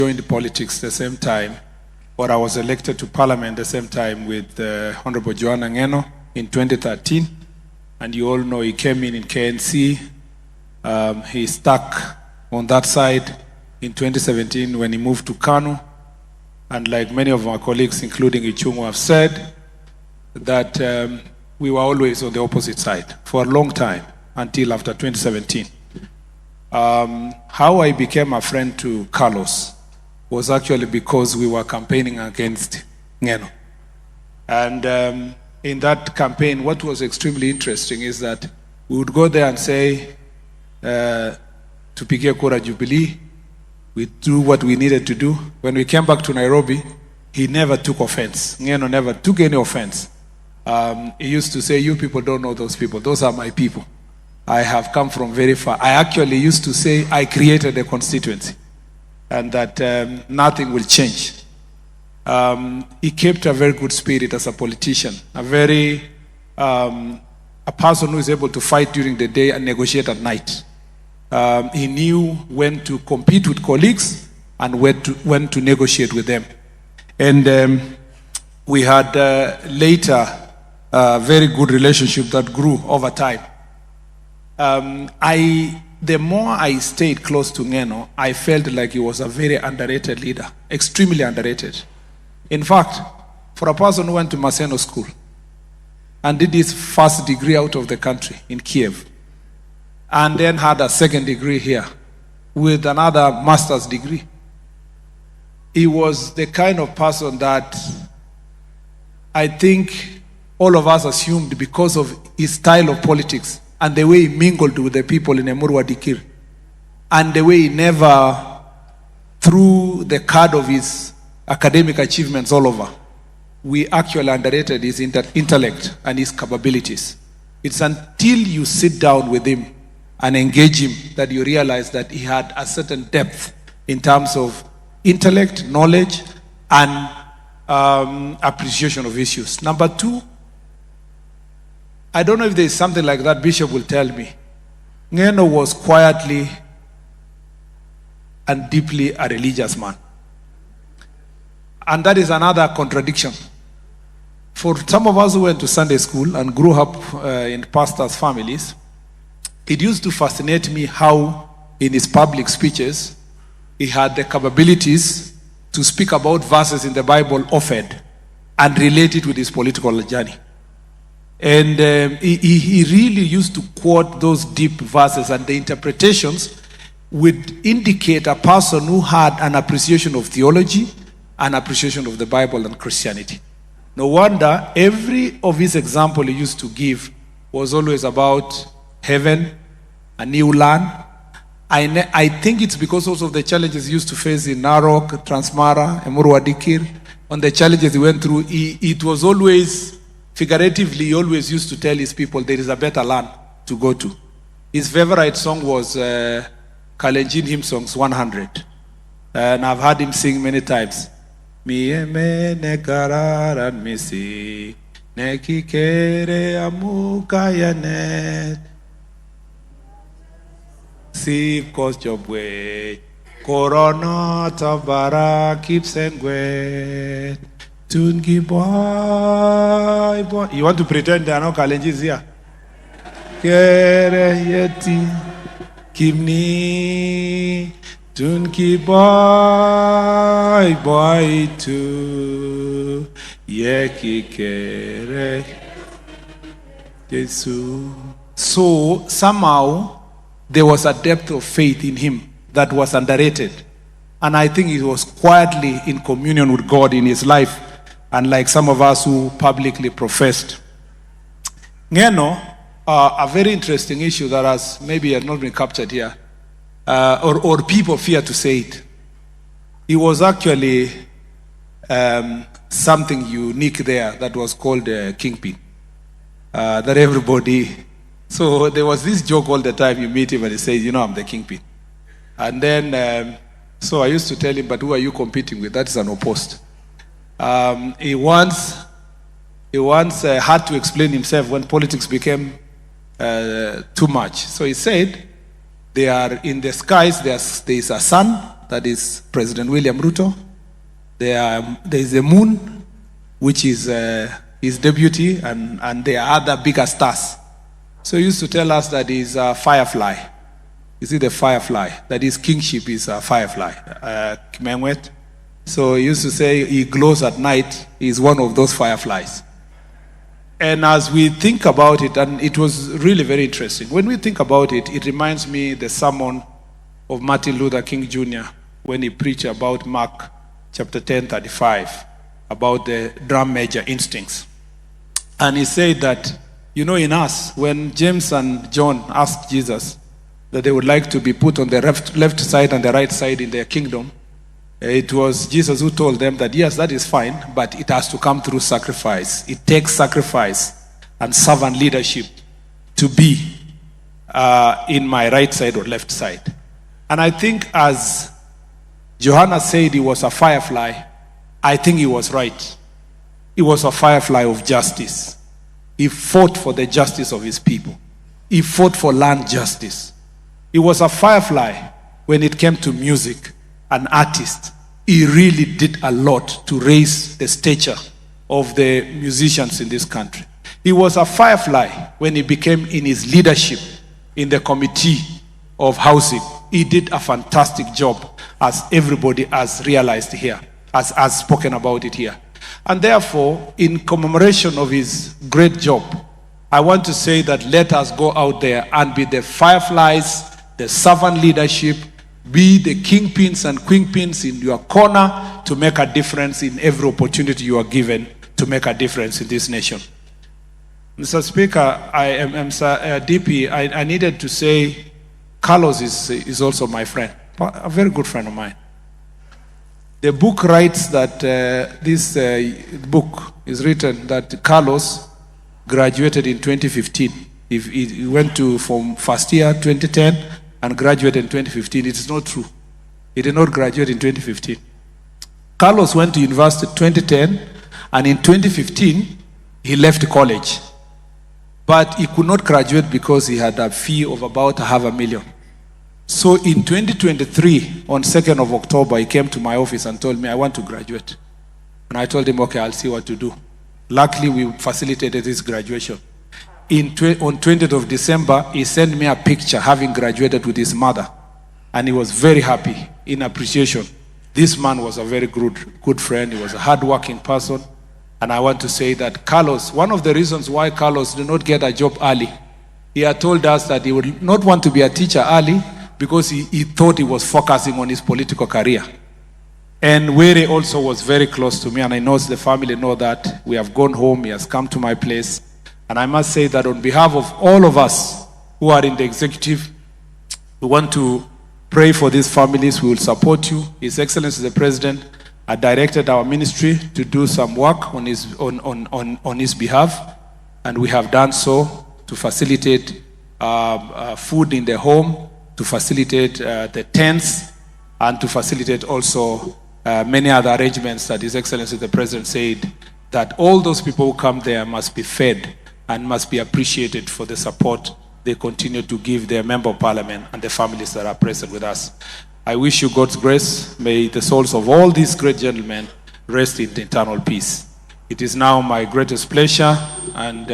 joined politics the same time, or I was elected to parliament the same time with Honorable Johana in 2013. And you all know he came in KNC. He stuck on that side in 2017 when he moved to Kano. And like many of my colleagues, including Ichungu, have said, that we were always on the opposite side for a long time until after 2017. How I became a friend to Carlos was actually because we were campaigning against Ngeno. And in that campaign, what was extremely interesting is that we would go there and say, Tupigie Kura Jubilee, we do what we needed to do. When we came back to Nairobi, he never took offense. Ngeno never took any offense. He used to say, you people don't know those people. Those are my people. I have come from very far. I actually used to say I created a constituency and that nothing will change. He kept a very good spirit as a politician, a person who is able to fight during the day and negotiate at night. He knew when to compete with colleagues and when to negotiate with them. And we had later a very good relationship that grew over time. The more I stayed close to Ngeno, I felt like he was a very underrated leader, extremely underrated. In fact, for a person who went to Maseno School and did his first degree out of the country in Kiev, and then had a second degree here with another master's degree, he was the kind of person that I think all of us assumed because of his style of politics and the way he mingled with the people in Emurua Dikir, and the way he never threw the card of his academic achievements all over. We actually underrated his intellect and his capabilities. It's until you sit down with him and engage him that you realize that he had a certain depth in terms of intellect, knowledge, and appreciation of issues. Number two, I don't know if there is something like that, Bishop will tell me. Ngeno was quietly and deeply a religious man. And that is another contradiction. For some of us who went to Sunday school and grew up in pastors' families, it used to fascinate me how in his public speeches, he had the capabilities to speak about verses in the Bible often and relate it with his political journey. And he really used to quote those deep verses, and the interpretations would indicate a person who had an appreciation of theology, an appreciation of the Bible and Christianity. No wonder every of his example he used to give was always about heaven, a new land. I think it's because also of the challenges he used to face in Narok, Transmara, Emurua Dikir, on the challenges he went through. It was always, figuratively, he always used to tell his people there is a better land to go to. His favorite song was Kalenjin Hymn Songs 100. And I've heard him sing many times. Mieme nekararan misi nekikere amukayanet Sip kostjobwe Corona tabara kipsengwe Tungi boy. You want to pretend there are no Kalenjins here? Kere yeti Kimni Tunki boy tu Yeki kere Yesu. So somehow there was a depth of faith in him that was underrated. And I think he was quietly in communion with God in his life, unlike some of us who publicly professed. Ngeno, a very interesting issue that has not been captured here, or people fear to say it. It was actually something unique there that was called kingpin. That everybody... So there was this joke all the time. You meet him and he says, you know, I'm the kingpin. And then, so I used to tell him, but who are you competing with? That is an opposed. He once had to explain himself when politics became too much. So he said, they are in the skies, there is a sun, that is President William Ruto. There is the moon, which is his deputy, and there are other bigger stars. So he used to tell us that he's a firefly. You see the firefly, that his kingship is a firefly, Kimengwet. So he used to say he glows at night. He's one of those fireflies. And as we think about it, and it was really very interesting, when we think about it, it reminds me the sermon of Martin Luther King Jr. when he preached about Mark chapter 10:35, about the drum major instincts. And he said that, in us, when James and John asked Jesus that they would like to be put on the left side and the right side in their kingdom, it was Jesus who told them that, yes, that is fine, but it has to come through sacrifice. It takes sacrifice and servant leadership to be in my right side or left side. And I think as Johana said he was a firefly, I think he was right. He was a firefly of justice. He fought for the justice of his people. He fought for land justice. He was a firefly when it came to music. An artist. He really did a lot to raise the stature of the musicians in this country. He was a firefly when he became in his leadership in the committee of housing. He did a fantastic job, as everybody has realized here, has spoken about it here. And therefore, in commemoration of his great job, I want to say that let us go out there and be the fireflies, the servant leadership, be the kingpins and queenpins in your corner to make a difference in every opportunity you are given to make a difference in this nation. Mr. Speaker, DP, I needed to say Carlos is also my friend, a very good friend of mine. The book writes that this book is written that Carlos graduated in 2015. He went from first year 2010 and graduated in 2015. It is not true. He did not graduate in 2015. Carlos went to university in 2010, and in 2015 he left college. But he could not graduate because he had a fee of about $500,000. So in 2023, on 2nd of October, he came to my office and told me, I want to graduate. And I told him, okay, I'll see what to do. Luckily, we facilitated his graduation. On 20th of December, he sent me a picture having graduated with his mother. And he was very happy in appreciation. This man was a very good friend. He was a hardworking person. And I want to say that Carlos, one of the reasons why Carlos did not get a job early, he had told us that he would not want to be a teacher early because he thought he was focusing on his political career. And Were also was very close to me, and I know the family know that. We have gone home. He has come to my place. And I must say that on behalf of all of us who are in the executive, we want to pray for these families. We will support you. His Excellency the President had directed our ministry to do some work on his behalf, and we have done so to facilitate food in the home, to facilitate the tents, and to facilitate also many other arrangements that His Excellency the President said that all those people who come there must be fed and must be appreciated for the support they continue to give their Member of Parliament and the families that are present with us. I wish you God's grace. May the souls of all these great gentlemen rest in eternal peace. It is now my greatest pleasure and